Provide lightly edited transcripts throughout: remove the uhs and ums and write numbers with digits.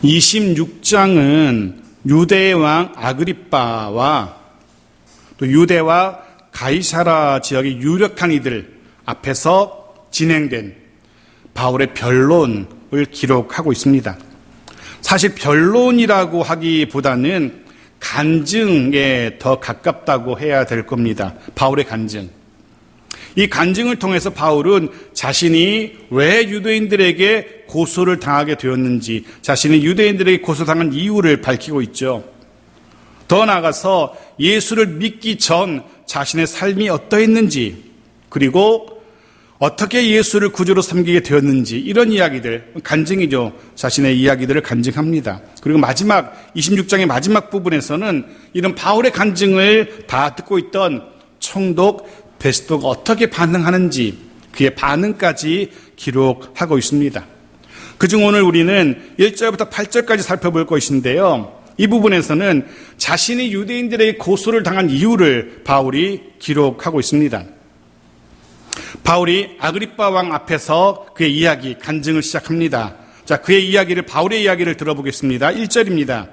26장은 유대의 왕 아그리빠와 또 유대와 가이사라 지역의 유력한 이들 앞에서 진행된 바울의 변론을 기록하고 있습니다. 사실 변론이라고 하기보다는 간증에 더 가깝다고 해야 될 겁니다. 바울의 간증. 이 간증을 통해서 바울은 자신이 왜 유대인들에게 고소를 당하게 되었는지, 자신이 유대인들에게 고소당한 이유를 밝히고 있죠. 더 나아가서 예수를 믿기 전 자신의 삶이 어떠했는지, 그리고 어떻게 예수를 구주로 섬기게 되었는지, 이런 이야기들, 간증이죠. 자신의 이야기들을 간증합니다. 그리고 마지막 26장의 마지막 부분에서는 이런 바울의 간증을 다 듣고 있던 총독 베스토가 어떻게 반응하는지, 그의 반응까지 기록하고 있습니다. 그중 오늘 우리는 1절부터 8절까지 살펴볼 것인데요, 이 부분에서는 자신이 유대인들에게 고소를 당한 이유를 바울이 기록하고 있습니다. 바울이 아그리빠 왕 앞에서 그의 이야기, 간증을 시작합니다. 자, 그의 이야기를, 바울의 이야기를 들어보겠습니다. 1절입니다.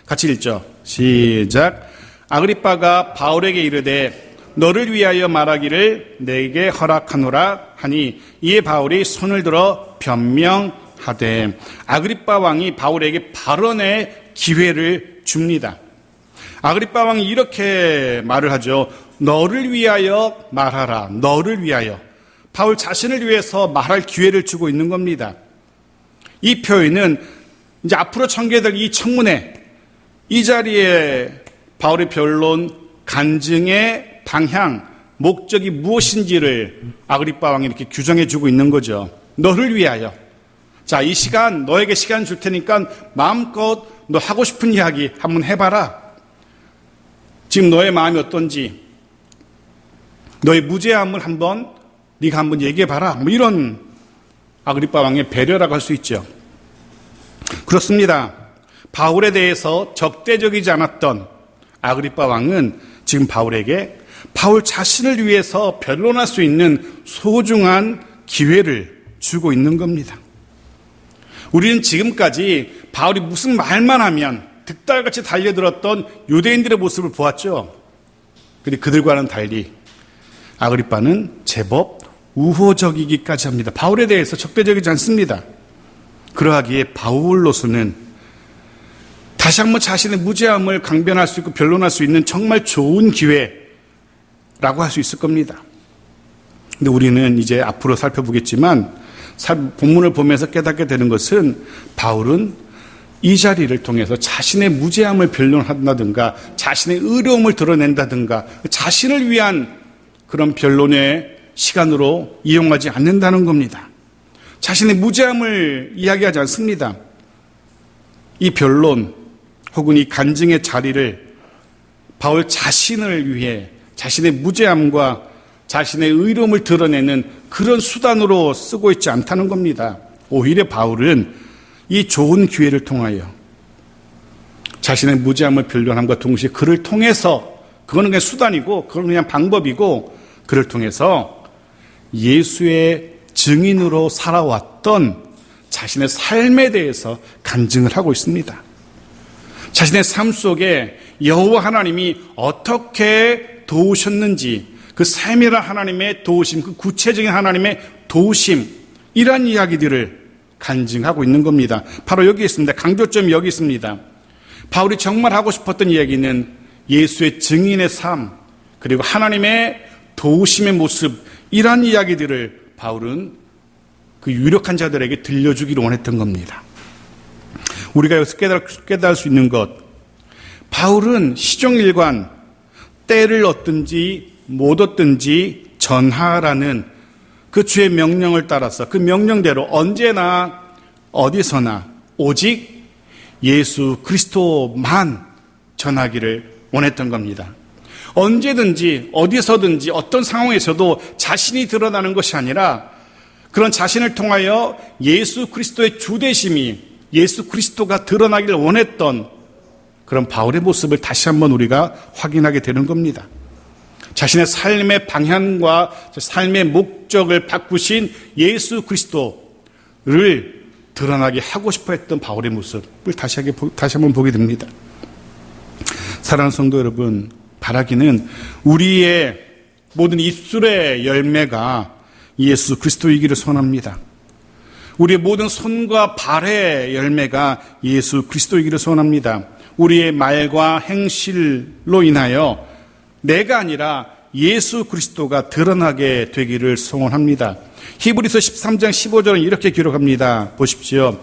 같이 읽죠. 시작. 아그리빠가 바울에게 이르되 너를 위하여 말하기를 내게 허락하노라 하니, 이에 바울이 손을 들어 변명하되, 아그리빠 왕이 바울에게 발언의 기회를 줍니다. 아그리빠 왕이 이렇게 말을 하죠. 너를 위하여 말하라. 너를 위하여. 바울 자신을 위해서 말할 기회를 주고 있는 겁니다. 이 표현은 이제 앞으로 전개될 이 청문회, 이 자리에 바울의 변론, 간증의 방향, 목적이 무엇인지를 아그리빠 왕이 이렇게 규정해 주고 있는 거죠. 너를 위하여. 자, 이 시간, 너에게 시간 줄 테니까 마음껏 너 하고 싶은 이야기 한번 해봐라. 지금 너의 마음이 어떤지, 너의 무죄함을 네가 한번 얘기해봐라. 뭐 이런 아그리빠 왕의 배려라고 할 수 있죠. 그렇습니다. 바울에 대해서 적대적이지 않았던 아그리빠 왕은 지금 바울에게 바울 자신을 위해서 변론할 수 있는 소중한 기회를 주고 있는 겁니다. 우리는 지금까지 바울이 무슨 말만 하면 득달같이 달려들었던 유대인들의 모습을 보았죠. 그런데 그들과는 달리 아그리빠는 제법 우호적이기까지 합니다. 바울에 대해서 적대적이지 않습니다. 그러하기에 바울로서는 다시 한번 자신의 무죄함을 강변할 수 있고 변론할 수 있는 정말 좋은 기회라고 할 수 있을 겁니다. 근데 우리는 이제 앞으로 살펴보겠지만 본문을 보면서 깨닫게 되는 것은 바울은 이 자리를 통해서 자신의 무죄함을 변론한다든가 자신의 의로움을 드러낸다든가 자신을 위한 그런 변론의 시간으로 이용하지 않는다는 겁니다. 자신의 무죄함을 이야기하지 않습니다. 이 변론 혹은 이 간증의 자리를 바울 자신을 위해 자신의 무죄함과 자신의 의로움을 드러내는 그런 수단으로 쓰고 있지 않다는 겁니다. 오히려 바울은 이 좋은 기회를 통하여 자신의 무죄함을 변론함과 동시에 그를 통해서, 그거는 그냥 수단이고 그건 그냥 방법이고, 그를 통해서 예수의 증인으로 살아왔던 자신의 삶에 대해서 간증을 하고 있습니다. 자신의 삶 속에 여호와 하나님이 어떻게 도우셨는지, 그 세밀한 하나님의 도우심, 그 구체적인 하나님의 도우심, 이러한 이야기들을 간증하고 있는 겁니다. 바로 여기 있습니다. 강조점이 여기 있습니다. 바울이 정말 하고 싶었던 이야기는 예수의 증인의 삶, 그리고 하나님의 도우심의 모습, 이러한 이야기들을 바울은 그 유력한 자들에게 들려주기를 원했던 겁니다. 우리가 여기서 깨달을 수 있는 것, 바울은 시종일관 때를 얻든지 못 얻든지 전하라는 그 주의 명령을 따라서, 그 명령대로 언제나 어디서나 오직 예수 그리스도만 전하기를 원했던 겁니다. 언제든지 어디서든지 어떤 상황에서도 자신이 드러나는 것이 아니라 그런 자신을 통하여 예수 그리스도의 주되심이, 예수 그리스도가 드러나기를 원했던 그런 바울의 모습을 다시 한번 우리가 확인하게 되는 겁니다. 자신의 삶의 방향과 삶의 목적을 바꾸신 예수 그리스도를 드러나게 하고 싶어 했던 바울의 모습을 다시 한번 보게 됩니다. 사랑하는 성도 여러분, 바라기는 우리의 모든 입술의 열매가 예수 그리스도이기를 소원합니다. 우리의 모든 손과 발의 열매가 예수 그리스도이기를 소원합니다. 우리의 말과 행실로 인하여 내가 아니라 예수 그리스도가 드러나게 되기를 소원합니다. 히브리서 13장 15절은 이렇게 기록합니다. 보십시오.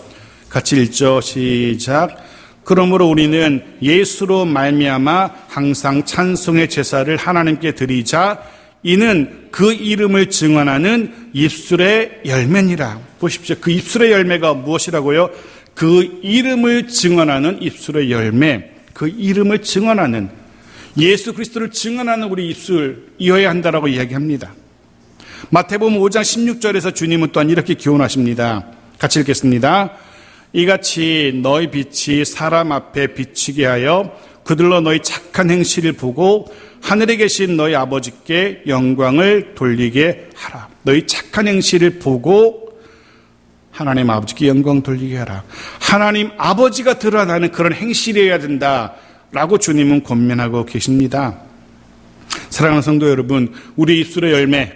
같이 읽죠. 시작. 그러므로 우리는 예수로 말미암아 항상 찬송의 제사를 하나님께 드리자. 이는 그 이름을 증언하는 입술의 열매니라. 보십시오. 그 입술의 열매가 무엇이라고요? 그 이름을 증언하는 입술의 열매. 그 이름을 증언하는, 예수 그리스도를 증언하는 우리 입술이어야 한다라고 이야기합니다. 마태복음 5장 16절에서 주님은 또한 이렇게 기원하십니다. 같이 읽겠습니다. 이같이 너희 빛이 사람 앞에 비치게 하여 그들로 너희 착한 행실을 보고 하늘에 계신 너희 아버지께 영광을 돌리게 하라. 너희 착한 행실을 보고 하나님 아버지께 영광 돌리게 하라. 하나님 아버지가 드러나는 그런 행실이어야 된다라고 주님은 권면하고 계십니다. 사랑하는 성도 여러분, 우리 입술의 열매,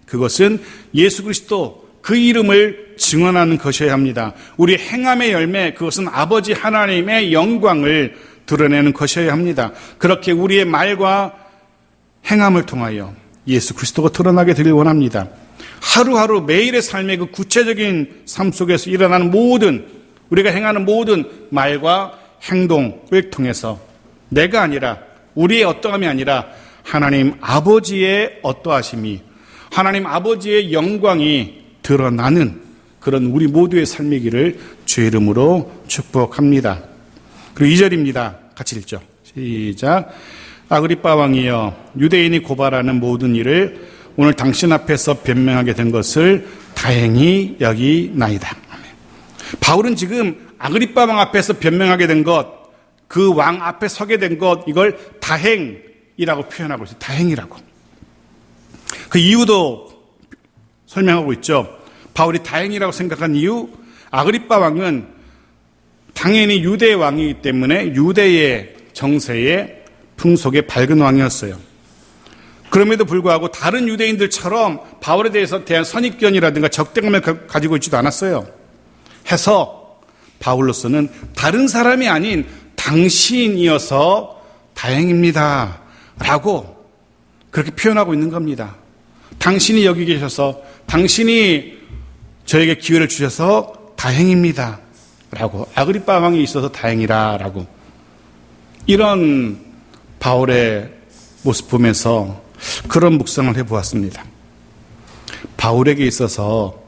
그것은 예수 그리스도 그 이름을 증언하는 것이어야 합니다. 우리 행함의 열매, 그것은 아버지 하나님의 영광을 드러내는 것이어야 합니다. 그렇게 우리의 말과 행함을 통하여 예수 그리스도가 드러나게 되길 원합니다. 하루하루 매일의 삶의 그 구체적인 삶 속에서 일어나는 모든, 우리가 행하는 모든 말과 행동을 통해서 내가 아니라, 우리의 어떠함이 아니라 하나님 아버지의 어떠하심이, 하나님 아버지의 영광이 드러나는 그런 우리 모두의 삶이기를 주의 이름으로 축복합니다. 그리고 2절입니다. 같이 읽죠. 시작. 아그리빠 왕이여, 유대인이 고발하는 모든 일을 오늘 당신 앞에서 변명하게 된 것을 다행히 여기나이다. 바울은 지금 아그리빠 왕 앞에서 변명하게 된 것, 그 왕 앞에 서게 된 것, 이걸 다행이라고 표현하고 있어요. 다행이라고. 그 이유도 설명하고 있죠. 바울이 다행이라고 생각한 이유, 아그리빠 왕은 당연히 유대 왕이기 때문에 유대의 정세에 풍속에 밝은 왕이었어요. 그럼에도 불구하고 다른 유대인들처럼 바울에 대한 선입견이라든가 적대감을 가지고 있지도 않았어요. 해서 바울로서는 다른 사람이 아닌 당신이어서 다행입니다 라고 그렇게 표현하고 있는 겁니다. 당신이 여기 계셔서, 당신이 저에게 기회를 주셔서 다행입니다 라고, 아그리빠 왕이 있어서 다행이라 라고, 이런 바울의 모습 보면서 그런 묵상을 해보았습니다. 바울에게 있어서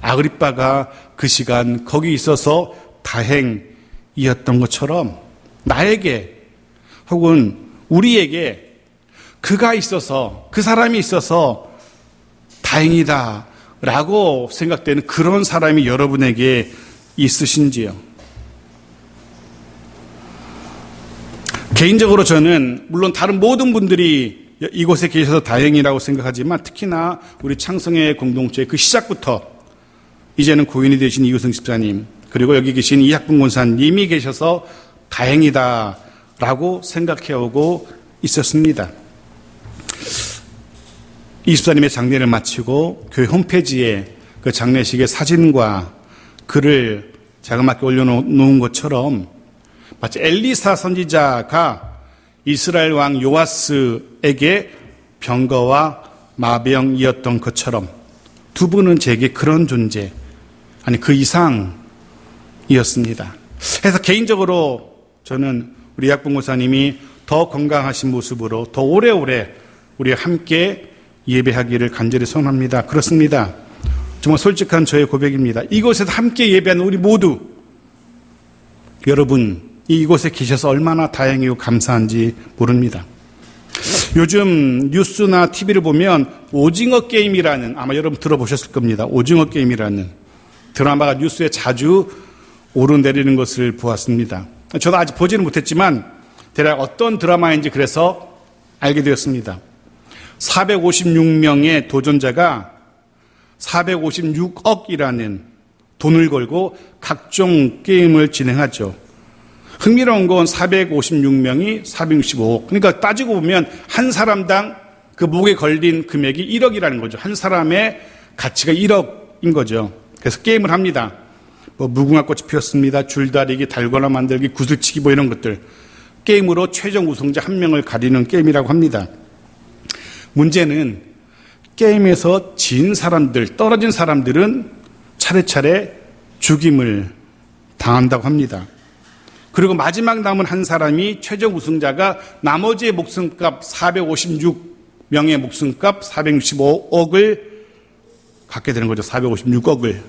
아그리빠가 그 시간 거기 있어서 다행이었던 것처럼 나에게 혹은 우리에게 그가 있어서, 그 사람이 있어서 다행이다 라고 생각되는 그런 사람이 여러분에게 있으신지요? 개인적으로 저는 물론 다른 모든 분들이 이곳에 계셔서 다행이라고 생각하지만 특히나 우리 창성의 공동체의 그 시작부터 이제는 고인이 되신 이우승 집사님, 그리고 여기 계신 이학분 권사님이 계셔서 다행이다라고 생각해오고 있었습니다. 이 집사님의 장례를 마치고 교회 홈페이지에 그 장례식의 사진과 글을 자그맣게 올려놓은 것처럼 마치 엘리사 선지자가 이스라엘 왕 요아스에게 병거와 마병이었던 것처럼 두 분은 제게 그런 존재, 아니 그 이상이었습니다. 그래서 개인적으로 저는 우리 이학분 목사님이 더 건강하신 모습으로 더 오래오래 우리 함께 예배하기를 간절히 소원합니다. 그렇습니다. 정말 솔직한 저의 고백입니다. 이곳에서 함께 예배하는 우리 모두, 여러분 이곳에 계셔서 얼마나 다행이고 감사한지 모릅니다. 요즘 뉴스나 TV를 보면 오징어 게임이라는, 아마 여러분 들어보셨을 겁니다. 오징어 게임이라는 드라마가 뉴스에 자주 오르내리는 것을 보았습니다. 저도 아직 보지는 못했지만 대략 어떤 드라마인지 그래서 알게 되었습니다. 456명의 도전자가 456억이라는 돈을 걸고 각종 게임을 진행하죠. 흥미로운 건 456명이 465억. 그러니까 따지고 보면 한 사람당 그 목에 걸린 금액이 1억이라는 거죠. 한 사람의 가치가 1억인 거죠. 그래서 게임을 합니다. 뭐 무궁화 꽃이 피었습니다. 줄다리기, 달고나 만들기, 구슬치기 뭐 이런 것들. 게임으로 최종 우승자 한 명을 가리는 게임이라고 합니다. 문제는 게임에서 진 사람들, 떨어진 사람들은 차례차례 죽임을 당한다고 합니다. 그리고 마지막 남은 한 사람이 최종 우승자가 나머지의 목숨값 456명의 목숨값 465억을 갖게 되는 거죠. 456억을.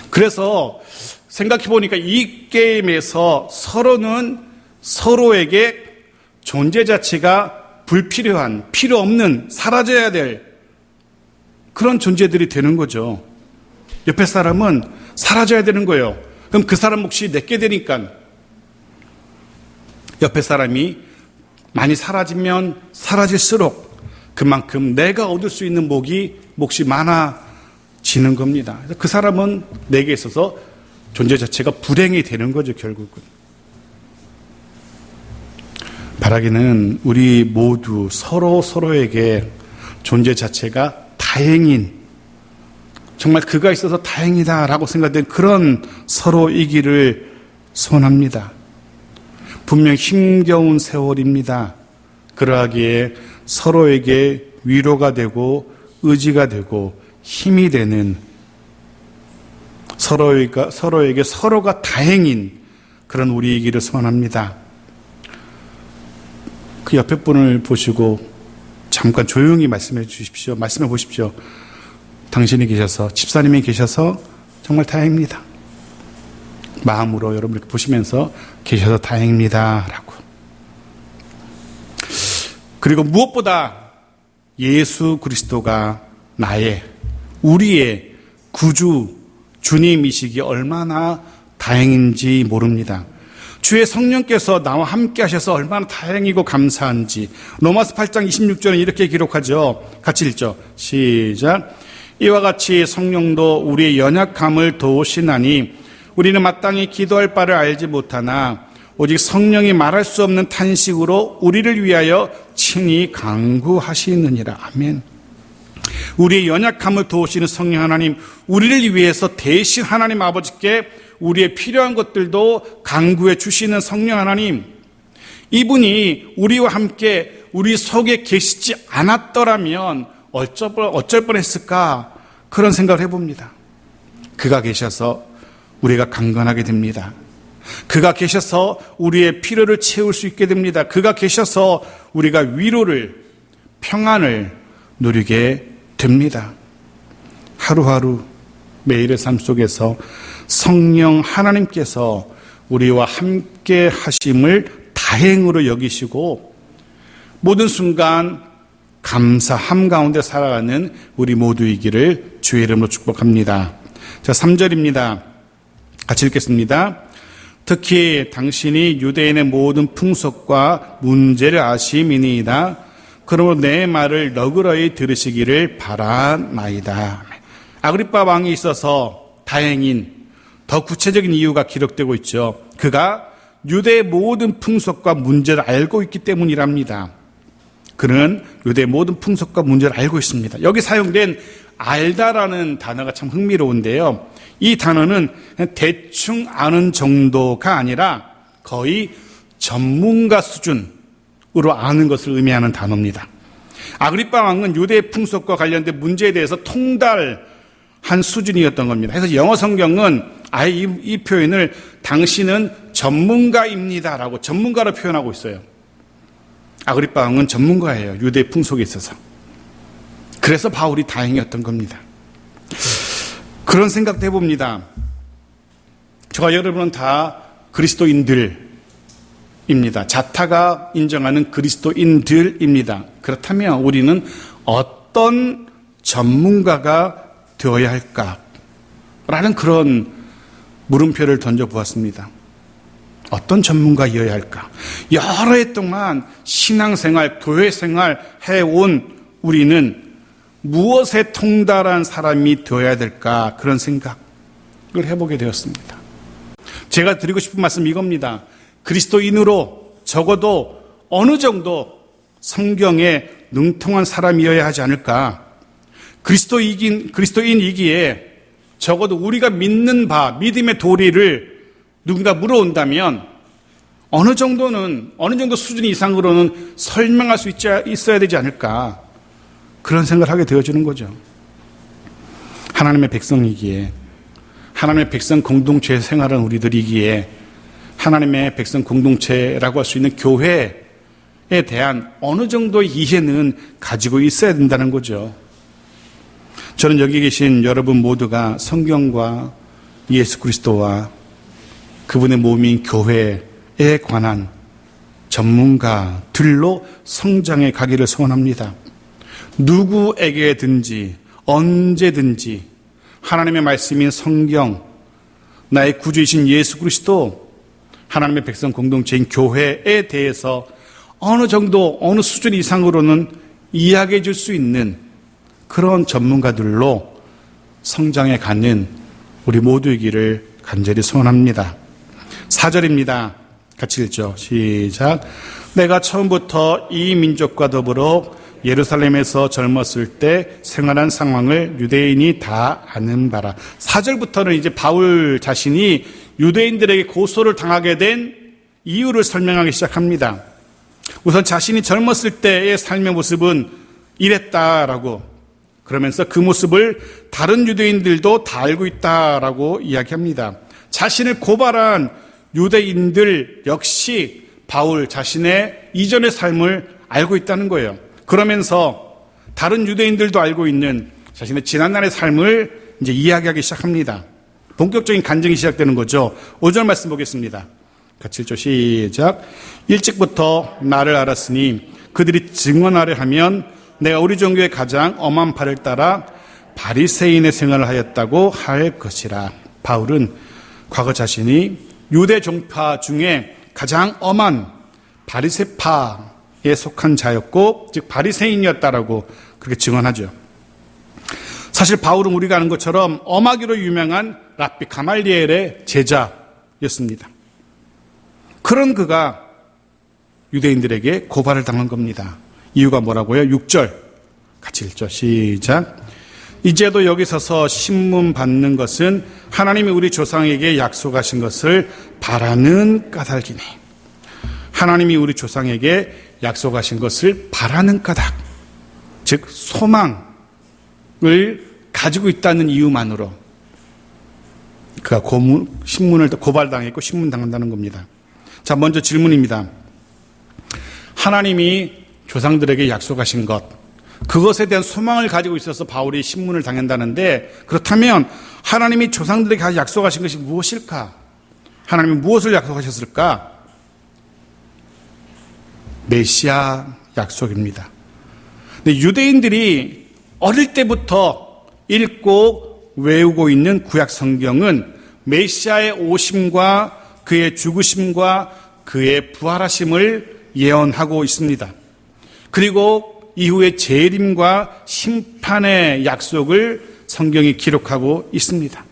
그래서 생각해 보니까 이 게임에서 서로는 서로에게 존재 자체가 불필요한, 필요 없는, 사라져야 될 그런 존재들이 되는 거죠. 옆에 사람은 사라져야 되는 거예요. 그럼 그 사람 몫이 내게 되니까 옆에 사람이 많이 사라지면 사라질수록 그만큼 내가 얻을 수 있는 몫이 많아지는 겁니다. 그래서 그 사람은 내게 있어서 존재 자체가 불행이 되는 거죠, 결국은. 바라기는 우리 모두 서로에게 존재 자체가 다행인, 정말 그가 있어서 다행이다라고 생각된 그런 서로이기를 소원합니다. 분명 힘겨운 세월입니다. 그러하기에 서로에게 위로가 되고 의지가 되고 힘이 되는, 서로에게 서로가 다행인 그런 우리이기를 소원합니다. 그 옆에 분을 보시고 잠깐 조용히 말씀해 주십시오. 말씀해 보십시오. 당신이 계셔서, 집사님이 계셔서 정말 다행입니다. 마음으로 여러분 이렇게 보시면서 계셔서 다행입니다 라고. 그리고 무엇보다 예수 그리스도가 우리의 구주 주님이시기에 얼마나 다행인지 모릅니다. 주의 성령께서 나와 함께 하셔서 얼마나 다행이고 감사한지. 로마서 8장 26절은 이렇게 기록하죠. 같이 읽죠. 시작. 이와 같이 성령도 우리의 연약함을 도우시나니 우리는 마땅히 기도할 바를 알지 못하나 오직 성령이 말할 수 없는 탄식으로 우리를 위하여 친히 간구하시느니라. 아멘. 우리의 연약함을 도우시는 성령 하나님, 우리를 위해서 대신 하나님 아버지께 우리의 필요한 것들도 간구해 주시는 성령 하나님, 이분이 우리와 함께 우리 속에 계시지 않았더라면 어쩔 뻔했을까, 그런 생각을 해봅니다. 그가 계셔서 우리가 강건하게 됩니다. 그가 계셔서 우리의 필요를 채울 수 있게 됩니다. 그가 계셔서 우리가 위로를, 평안을 누리게 됩니다. 하루하루 매일의 삶 속에서 성령 하나님께서 우리와 함께 하심을 다행으로 여기시고 모든 순간 감사함 가운데 살아가는 우리 모두이기를 주의 이름으로 축복합니다. 자, 3절입니다. 같이 읽겠습니다. 특히 당신이 유대인의 모든 풍속과 문제를 아심이니이다. 그러므로 내 말을 너그러이 들으시기를 바라나이다. 아그리빠 왕이 있어서 다행인 더 구체적인 이유가 기록되고 있죠. 그가 유대의 모든 풍속과 문제를 알고 있기 때문이랍니다. 그는 유대의 모든 풍속과 문제를 알고 있습니다. 여기 사용된 알다라는 단어가 참 흥미로운데요. 이 단어는 대충 아는 정도가 아니라 거의 전문가 수준으로 아는 것을 의미하는 단어입니다. 아그리빠 왕은 유대의 풍속과 관련된 문제에 대해서 통달한 수준이었던 겁니다. 그래서 영어 성경은 아예 이 표현을 당신은 전문가입니다라고 전문가로 표현하고 있어요. 아그리빠 왕은 전문가예요. 유대의 풍속에 있어서. 그래서 바울이 다행이었던 겁니다. 그런 생각도 해봅니다. 저와 여러분은 다 그리스도인들입니다. 자타가 인정하는 그리스도인들입니다. 그렇다면 우리는 어떤 전문가가 되어야 할까라는 그런 물음표를 던져보았습니다. 어떤 전문가이어야 할까? 여러 해 동안 신앙생활, 교회생활 해온 우리는 무엇에 통달한 사람이 되어야 될까? 그런 생각. 해보게 되었습니다. 제가 드리고 싶은 말씀 이겁니다. 그리스도인으로 적어도 어느 정도 성경에 능통한 사람이어야 하지 않을까. 그리스도인이기에 적어도 우리가 믿는 바, 믿음의 도리를 누군가 물어온다면 어느 정도 수준 이상으로는 설명할 수 있어야 되지 않을까. 그런 생각을 하게 되어지는 거죠. 하나님의 백성이기에, 하나님의 백성 공동체에 생활한 우리들이기에 하나님의 백성 공동체라고 할 수 있는 교회에 대한 어느 정도의 이해는 가지고 있어야 된다는 거죠. 저는 여기 계신 여러분 모두가 성경과 예수 그리스도와 그분의 몸인 교회에 관한 전문가들로 성장해 가기를 소원합니다. 누구에게든지 언제든지 하나님의 말씀인 성경, 나의 구주이신 예수 그리스도, 하나님의 백성 공동체인 교회에 대해서 어느 정도, 어느 수준 이상으로는 이야기해 줄 수 있는 그런 전문가들로 성장해 가는 우리 모두이기를 간절히 소원합니다. 4절입니다. 같이 읽죠. 시작. 내가 처음부터 이 민족과 더불어 예루살렘에서 젊었을 때 생활한 상황을 유대인이 다 아는 바라. 4절부터는 이제 바울 자신이 유대인들에게 고소를 당하게 된 이유를 설명하기 시작합니다. 우선 자신이 젊었을 때의 삶의 모습은 이랬다라고, 그러면서 그 모습을 다른 유대인들도 다 알고 있다라고 이야기합니다. 자신을 고발한 유대인들 역시 바울 자신의 이전의 삶을 알고 있다는 거예요. 그러면서 다른 유대인들도 알고 있는 자신의 지난날의 삶을 이제 이야기하기 시작합니다. 본격적인 간증이 시작되는 거죠. 5절 말씀 보겠습니다. 같이 읽죠. 시작. 일찍부터 나를 알았으니 그들이 증언하려 하면 내가 우리 종교의 가장 엄한 바를 따라 바리새인의 생활을 하였다고 할 것이라. 바울은 과거 자신이 유대 종파 중에 가장 엄한 바리새파에 속한 자였고, 즉 바리새인이었다라고 그렇게 증언하죠. 사실 바울은 우리가 아는 것처럼 엄하기로 유명한 랍비 가말리엘의 제자였습니다. 그런 그가 유대인들에게 고발을 당한 겁니다. 이유가 뭐라고요? 6절 같이 읽죠. 시작. 이제도 여기 서서 신문 받는 것은 하나님이 우리 조상에게 약속하신 것을 바라는 까닭이니. 하나님이 우리 조상에게 약속하신 것을 바라는 까닭, 즉 소망을 가지고 있다는 이유만으로 그가 신문을 고발당했고 신문당한다는 겁니다. 자, 먼저 질문입니다. 하나님이 조상들에게 약속하신 것, 그것에 대한 소망을 가지고 있어서 바울이 신문을 당한다는데, 그렇다면 하나님이 조상들에게 약속하신 것이 무엇일까? 하나님이 무엇을 약속하셨을까? 메시아 약속입니다. 근데 유대인들이 어릴 때부터 읽고 외우고 있는 구약 성경은 메시아의 오심과 그의 죽으심과 그의 부활하심을 예언하고 있습니다. 그리고 이후에 재림과 심판의 약속을 성경이 기록하고 있습니다.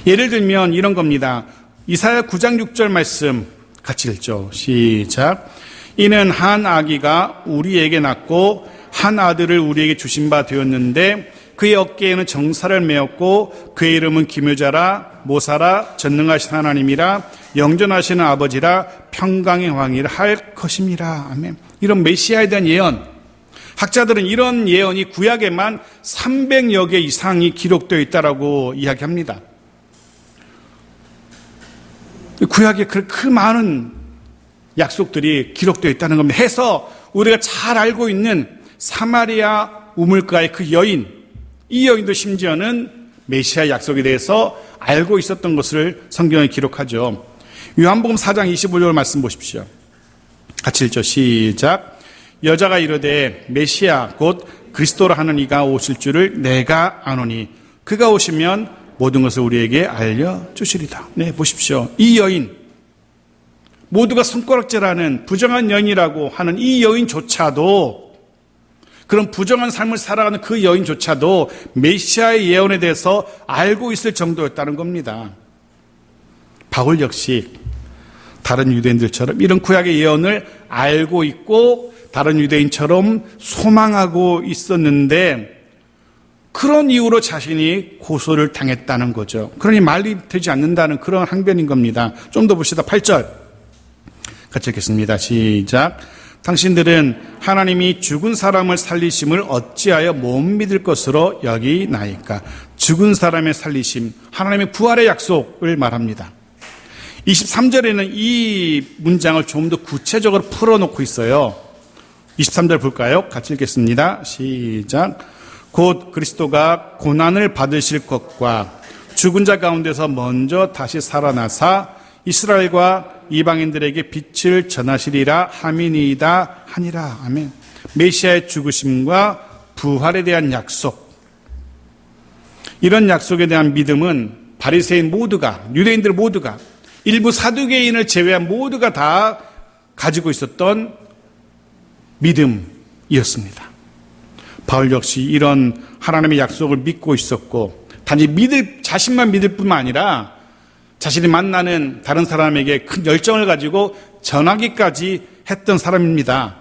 예를 들면 이런 겁니다. 이사야 9장 6절 말씀 같이 읽죠. 시작. 이는 한 아기가 우리에게 낳고 한 아들을 우리에게 주신 바 되었는데 그의 어깨에는 정사를 메었고 그의 이름은 기묘자라 모사라 전능하신 하나님이라 영전하시는 아버지라 평강의 왕이라 할 것임이라. 아멘. 이런 메시아에 대한 예언, 학자들은 이런 예언이 구약에만 300여 개 이상이 기록되어 있다라고 이야기합니다. 구약에 그 많은 약속들이 기록되어 있다는 겁니다. 해서 우리가 잘 알고 있는 사마리아 우물가의 그 여인, 이 여인도 심지어는 메시아 약속에 대해서 알고 있었던 것을 성경에 기록하죠. 요한복음 4장 25절 말씀 보십시오. 같이 읽죠. 시작. 여자가 이르되 메시아 곧 그리스도라 하는 이가 오실 줄을 내가 아노니 그가 오시면 모든 것을 우리에게 알려주시리다. 네, 보십시오. 이 여인, 모두가 손가락질하는 부정한 여인이라고 하는 이 여인조차도 그런 부정한 삶을 살아가는 그 여인조차도 메시아의 예언에 대해서 알고 있을 정도였다는 겁니다. 바울 역시 다른 유대인들처럼 이런 구약의 예언을 알고 있고 다른 유대인처럼 소망하고 있었는데 그런 이유로 자신이 고소를 당했다는 거죠. 그러니 말이 되지 않는다는 그런 항변인 겁니다. 좀 더 봅시다. 8절 같이 읽겠습니다. 시작. 당신들은 하나님이 죽은 사람을 살리심을 어찌하여 못 믿을 것으로 여기나이까. 죽은 사람의 살리심, 하나님의 부활의 약속을 말합니다. 23절에는 이 문장을 좀 더 구체적으로 풀어놓고 있어요. 23절 볼까요? 같이 읽겠습니다. 시작. 곧 그리스도가 고난을 받으실 것과 죽은 자 가운데서 먼저 다시 살아나사 이스라엘과 이방인들에게 빛을 전하시리라 함이니이다 하니라. 아멘. 메시아의 죽으심과 부활에 대한 약속, 이런 약속에 대한 믿음은 바리새인 모두가, 유대인들 모두가, 일부 사두개인을 제외한 모두가 다 가지고 있었던 믿음이었습니다. 바울 역시 이런 하나님의 약속을 믿고 있었고, 단지 자신만 믿을 뿐만 아니라 자신이 만나는 다른 사람에게 큰 열정을 가지고 전하기까지 했던 사람입니다.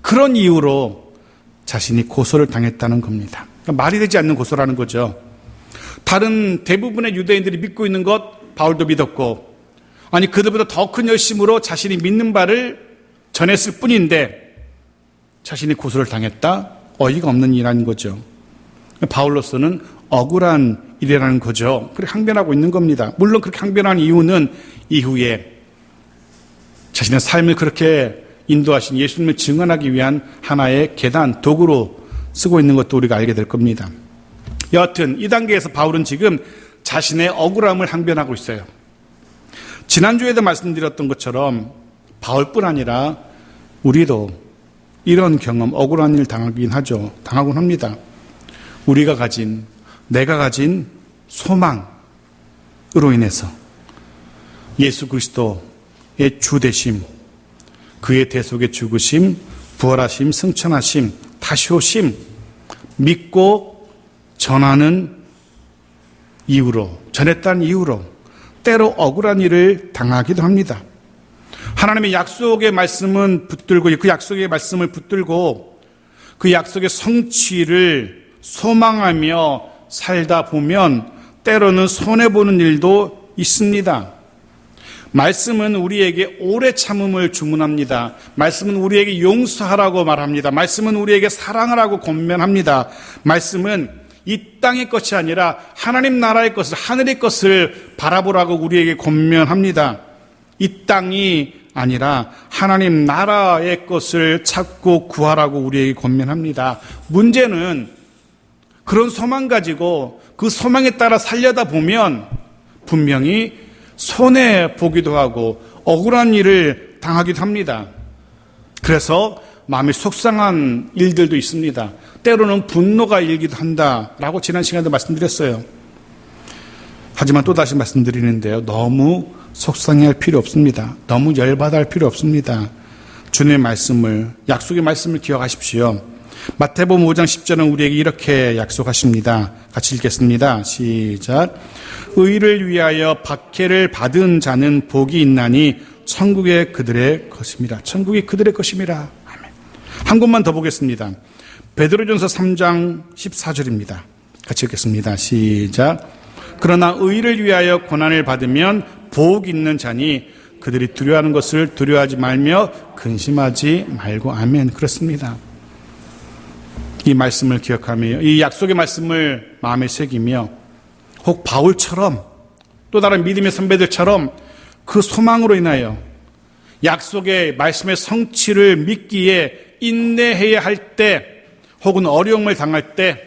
그런 이유로 자신이 고소를 당했다는 겁니다. 그러니까 말이 되지 않는 고소라는 거죠. 다른 대부분의 유대인들이 믿고 있는 것 바울도 믿었고, 아니 그들보다 더 큰 열심으로 자신이 믿는 바를 전했을 뿐인데 자신이 고소를 당했다? 어이가 없는 일이라는 거죠. 바울로서는 억울한 일이라는 거죠. 그렇게 항변하고 있는 겁니다. 물론 그렇게 항변한 이유는 이후에 자신의 삶을 그렇게 인도하신 예수님을 증언하기 위한 하나의 계단, 도구로 쓰고 있는 것도 우리가 알게 될 겁니다. 여하튼 이 단계에서 바울은 지금 자신의 억울함을 항변하고 있어요. 지난주에도 말씀드렸던 것처럼 바울뿐 아니라 우리도 이런 경험, 억울한 일 당하긴 하죠. 당하곤 합니다. 내가 가진 소망으로 인해서 예수 그리스도의 주되심, 그의 대속의 죽으심, 부활하심, 승천하심, 다시 오심, 믿고 전하는 이유로, 전했다는 이유로 때로 억울한 일을 당하기도 합니다. 하나님의 약속의 말씀은 붙들고, 그 약속의 말씀을 붙들고 그 약속의 성취를 소망하며 살다 보면 때로는 손해보는 일도 있습니다. 말씀은 우리에게 오래 참음을 주문합니다. 말씀은 우리에게 용서하라고 말합니다. 말씀은 우리에게 사랑하라고 권면합니다. 말씀은 이 땅의 것이 아니라 하나님 나라의 것을, 하늘의 것을 바라보라고 우리에게 권면합니다. 이 땅이 아니라 하나님 나라의 것을 찾고 구하라고 우리에게 권면합니다. 문제는 그런 소망 가지고 그 소망에 따라 살려다 보면 분명히 손해보기도 하고 억울한 일을 당하기도 합니다. 그래서 마음이 속상한 일들도 있습니다. 때로는 분노가 일기도 한다라고 지난 시간에도 말씀드렸어요. 하지만 또다시 말씀드리는데요, 너무 속상해할 필요 없습니다. 너무 열받아 할 필요 없습니다. 주님의 말씀을, 약속의 말씀을 기억하십시오. 마태복음 5장 10절은 우리에게 이렇게 약속하십니다. 같이 읽겠습니다. 시작. 의를 위하여 박해를 받은 자는 복이 있나니 천국이 그들의 것입니다. 천국이 그들의 것입니다. 아멘. 한 곳만 더 보겠습니다. 베드로전서 3장 14절입니다. 같이 읽겠습니다. 시작. 그러나 의를 위하여 고난을 받으면 복 있는 자니 그들이 두려워하는 것을 두려워하지 말며 근심하지 말고. 아멘. 그렇습니다. 이 말씀을 기억하며 이 약속의 말씀을 마음에 새기며 혹 바울처럼 또 다른 믿음의 선배들처럼 그 소망으로 인하여 약속의 말씀의 성취를 믿기에 인내해야 할 때, 혹은 어려움을 당할 때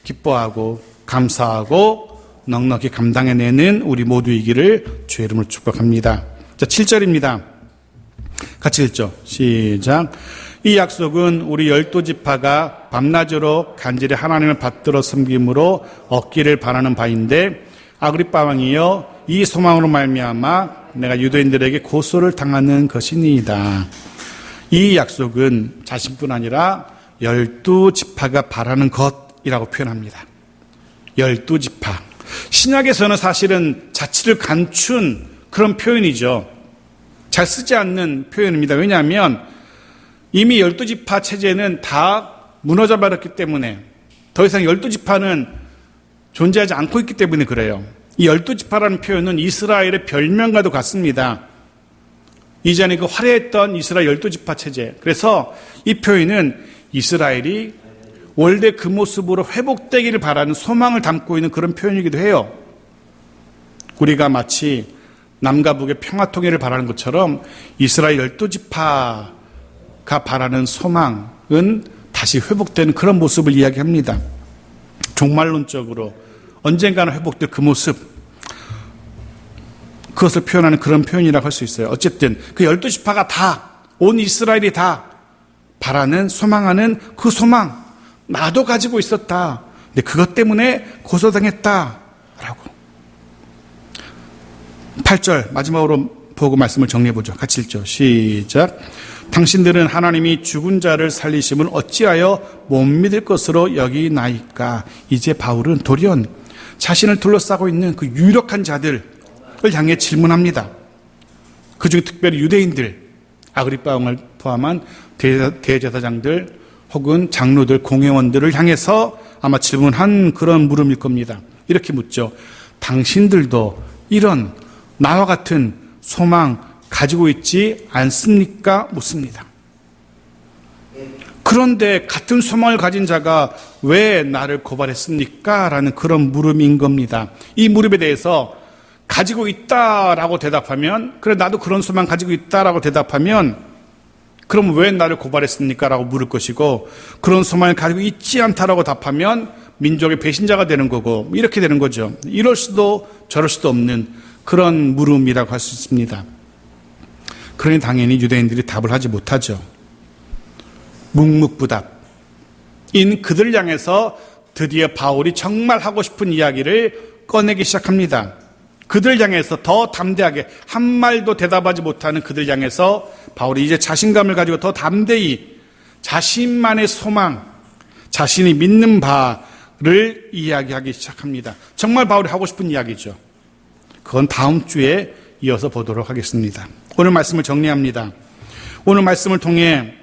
기뻐하고 감사하고 넉넉히 감당해내는 우리 모두이기를 주의 이름으로 축복합니다. 자, 7절입니다. 같이 읽죠. 시작. 이 약속은 우리 12지파가 밤낮으로 간절히 하나님을 받들어 섬김으로 얻기를 바라는 바인데, 아그리빠 왕이여, 이 소망으로 말미암아 내가 유대인들에게 고소를 당하는 것이니이다. 이 약속은 자신뿐 아니라 12지파가 바라는 것이라고 표현합니다. 12지파. 신약에서는 사실은 자치를 감춘 그런 표현이죠. 잘 쓰지 않는 표현입니다. 왜냐하면 이미 12지파 체제는 다 무너져 버렸기 때문에 더 이상 12지파는 존재하지 않고 있기 때문에 그래요. 이 12지파라는 표현은 이스라엘의 별명과도 같습니다. 이전에 그 화려했던 이스라엘 12지파 체제. 그래서 이 표현은 이스라엘이 원래 그 모습으로 회복되기를 바라는 소망을 담고 있는 그런 표현이기도 해요. 우리가 마치 남과 북의 평화통일을 바라는 것처럼 이스라엘 12지파가 바라는 소망은 다시 회복되는 그런 모습을 이야기합니다. 종말론적으로 언젠가는 회복될 그 모습, 그것을 표현하는 그런 표현이라고 할 수 있어요. 어쨌든 그 12지파가 다, 온 이스라엘이 다 바라는, 소망하는 그 소망, 나도 가지고 있었다. 근데 그것 때문에 고소당했다. 라고. 8절 마지막으로 보고 말씀을 정리해보죠. 같이 읽죠. 시작. 당신들은 하나님이 죽은 자를 살리심을 어찌하여 못 믿을 것으로 여기나이까. 이제 바울은 돌연 자신을 둘러싸고 있는 그 유력한 자들을 향해 질문합니다. 그중에 특별히 유대인들, 아그리빠 왕을 포함한 대제사장들 혹은 장로들, 공회원들을 향해서 아마 질문한 그런 물음일 겁니다. 이렇게 묻죠. 당신들도 이런 나와 같은 소망 가지고 있지 않습니까? 묻습니다. 그런데 같은 소망을 가진 자가 왜 나를 고발했습니까? 라는 그런 물음인 겁니다. 이 물음에 대해서 가지고 있다라고 대답하면, 그래 나도 그런 소망 가지고 있다라고 대답하면, 그럼 왜 나를 고발했습니까? 라고 물을 것이고, 그런 소망을 가지고 있지 않다라고 답하면 민족의 배신자가 되는 거고, 이렇게 되는 거죠. 이럴 수도 저럴 수도 없는 그런 물음이라고 할 수 있습니다. 그러니 당연히 유대인들이 답을 하지 못하죠. 묵묵부답. 인 그들을 향해서 드디어 바울이 정말 하고 싶은 이야기를 꺼내기 시작합니다. 그들 향해서 더 담대하게, 한 말도 대답하지 못하는 그들 향해서 바울이 이제 자신감을 가지고 더 담대히 자신만의 소망, 자신이 믿는 바를 이야기하기 시작합니다. 정말 바울이 하고 싶은 이야기죠. 그건 다음 주에 이어서 보도록 하겠습니다. 오늘 말씀을 정리합니다. 오늘 말씀을 통해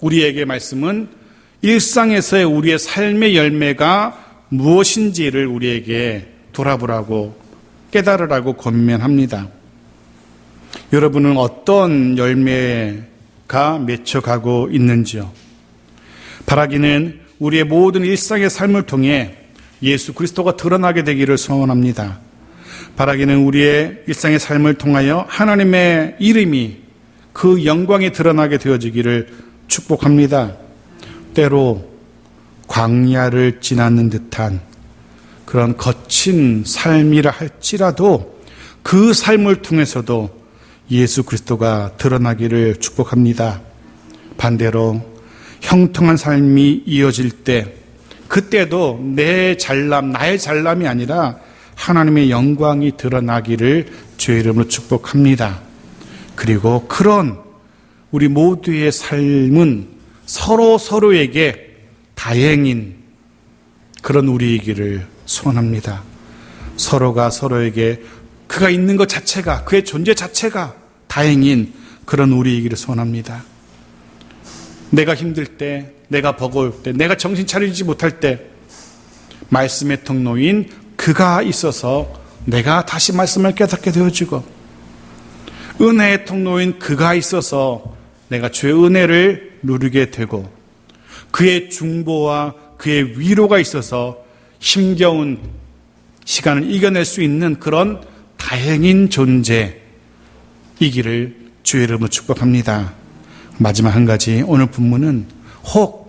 우리에게 말씀은 일상에서의 우리의 삶의 열매가 무엇인지를 우리에게 돌아보라고, 깨달으라고 권면합니다. 여러분은 어떤 열매가 맺혀가고 있는지요? 바라기는 우리의 모든 일상의 삶을 통해 예수 그리스도가 드러나게 되기를 소원합니다. 바라기는 우리의 일상의 삶을 통하여 하나님의 이름이, 그 영광이 드러나게 되어지기를 축복합니다. 때로 광야를 지나는 듯한 그런 거친 삶이라 할지라도 그 삶을 통해서도 예수 그리스도가 드러나기를 축복합니다. 반대로 형통한 삶이 이어질 때, 그때도 내 잘남, 나의 잘남이 아니라 하나님의 영광이 드러나기를 주의 이름으로 축복합니다. 그리고 그런 우리 모두의 삶은 서로에게 다행인 그런 우리이기를 소원합니다. 서로가 서로에게 그가 있는 것 자체가, 그의 존재 자체가 다행인 그런 우리이기를 소원합니다. 내가 힘들 때, 내가 버거울 때, 내가 정신 차리지 못할 때 말씀의 통로인 그가 있어서 내가 다시 말씀을 깨닫게 되어지고, 은혜의 통로인 그가 있어서 내가 주의 은혜를 누리게 되고, 그의 중보와 그의 위로가 있어서 힘겨운 시간을 이겨낼 수 있는 그런 다행인 존재이기를 주의 이름으로 축복합니다. 마지막 한 가지, 오늘 본문은 혹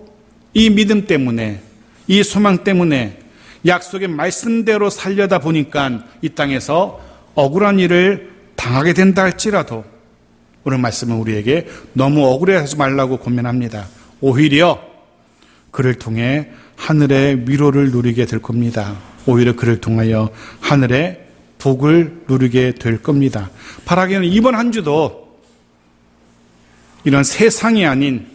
이 믿음 때문에, 이 소망 때문에 약속의 말씀대로 살려다 보니까 이 땅에서 억울한 일을 당하게 된다 할지라도 오늘 말씀은 우리에게 너무 억울해하지 말라고 권면합니다. 오히려 그를 통해 하늘의 위로를 누리게 될 겁니다. 오히려 그를 통하여 하늘의 복을 누리게 될 겁니다. 바라기는 이번 한 주도 이런 세상이 아닌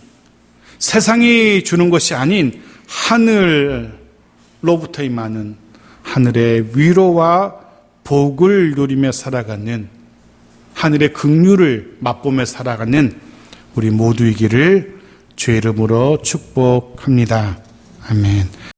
세상이 주는 것이 아닌 하늘로부터 임하는 하늘의 위로와 복을 누리며 살아가는, 하늘의 긍휼을 맛보며 살아가는 우리 모두이기를 주의 이름으로 축복합니다. 아멘.